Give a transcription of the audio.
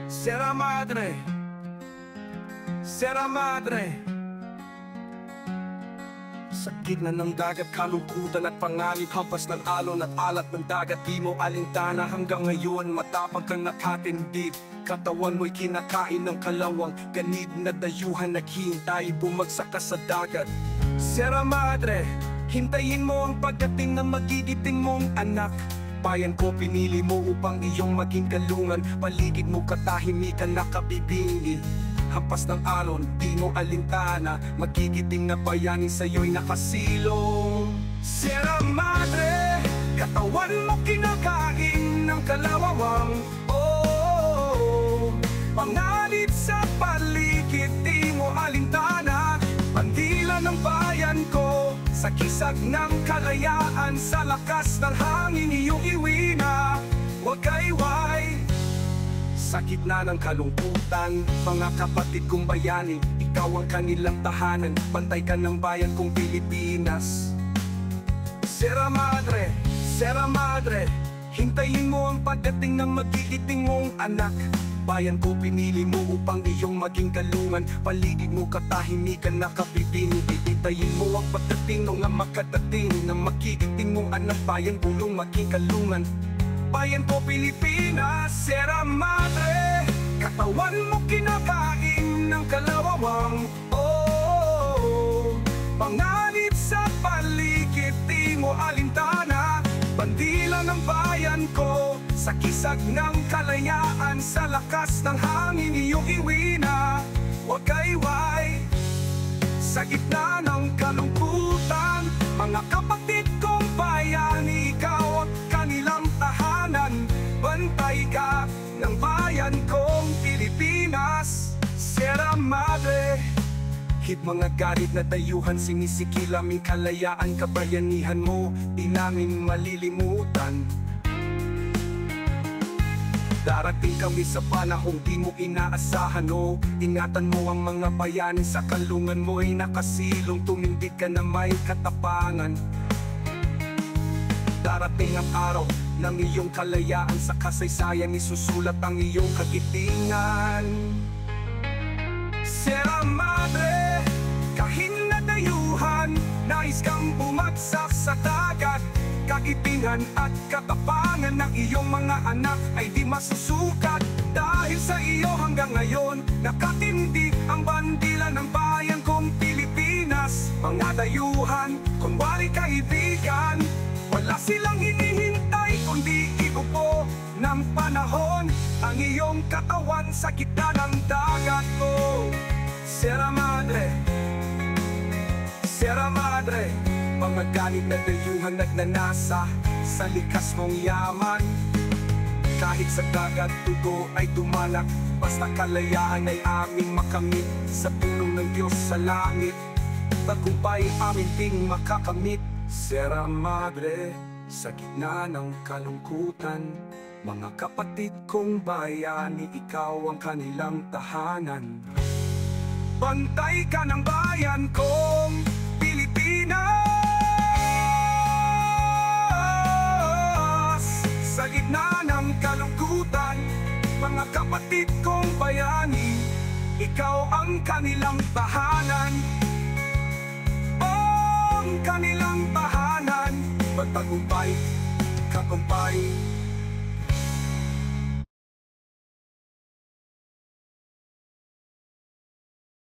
Sierra Madre, Sierra Madre. Sa gitna ng dagat, kalungkutan at panganib, hampas ng alon at alat ng dagat, di mo alintana hanggang ngayon, matapang kang nakatindig. Katawan mo'y kinakain ng kalawang, ganid na dayuhan naghihintay, bumagsak ka sa dagat. Sierra Madre, hintayin mo ang pagdating ng magigiting mong anak. Bayan ko pinili mo upang iyong maging kalungan, paligid mo katahimikan nakabibingil. Hampas ng alon, di mo alintana, magigiting na bayani sa'yo'y nakasilong. Sierra Madre, katawan mo kinakain ng kalawawang. Oh, panganib sa paligid, di mo alintana, bandila ng bayan ko. Sa kisag ng kalayaan, sa lakas ng hangin iyong iwi na wagayway. Sa gitna ng kalungkutan, mga kapatid kong bayani, ikaw ang kanilang tahanan, bantay ka ng bayan kong Pilipinas. Sierra Madre, Sierra Madre, hintayin mo ang pagdating ng magigiting mong anak. Bayan ko pinili mo upang iyong maging kalungan, paligid mo katahimikan nakabibingil. Hintayin mo ang pagdating ng makadating ng magigiting mong anak, bayan bulong maging kalungan. Bayan ko Pilipinas, Sierra Madre, katawan mo kinakain ng kalawawang. Oh, panganib sa paligid, di mo alintana, bandila ng bayan ko. Sa kisag ng kalayaan, sa lakas ng hangin iyong iwi na wagayway. Sa gitna ng kalungkutan, mga kapatid kong bayani, ikaw ang kanilang tahanan, bantay ka ng bayan kong Pilipinas. Sierra Madre, hit mga garit na dayuhan, sinisikil aming kalayaan, kabayanihan mo, di namin malilimutan. Darating kami sa panahong di mo inaasahan, oh. Ingatan mo ang mga bayani, sa kalungan mo'y nakasilong, tumindig ka na may katapangan. Darating ang araw ng iyong kalayaan, sa kasaysayan isusulat ang iyong kagitingan. Sierra Madre, kahinadayuhan, nais kang bumagsak sa dagat. Kagitingan at katapangan ng iyong mga anak ay di masusukat. Dahil sa iyo hanggang ngayon, nakatindig ang bandila ng bayan kong Pilipinas. Mga dayuhan, kunwari kaibigan, wala silang hinihintay kundi iupo ng panahon ang iyong katawan sa gitna ng dagat ko. Sierra Madre, Sierra Madre, mga ganit na dayuhan nagnanasa sa likas mong yaman. Kahit sa dagat dugo ay tumalak, basta kalayaan ay aming makamit. Sa tulong ng Diyos sa langit, tagumpay aming ding makakamit. Sierra Madre, sa gitna ng kalungkutan, mga kapatid kong bayani, ikaw ang kanilang tahanan. Bantay ka ng bayan kong Pilipinas. Sa gitna ng kalungkutan, mga kapatid kong bayani, ikaw ang kanilang tahanan. Ang kanilang tahanan, magtagumpay, kakumpay.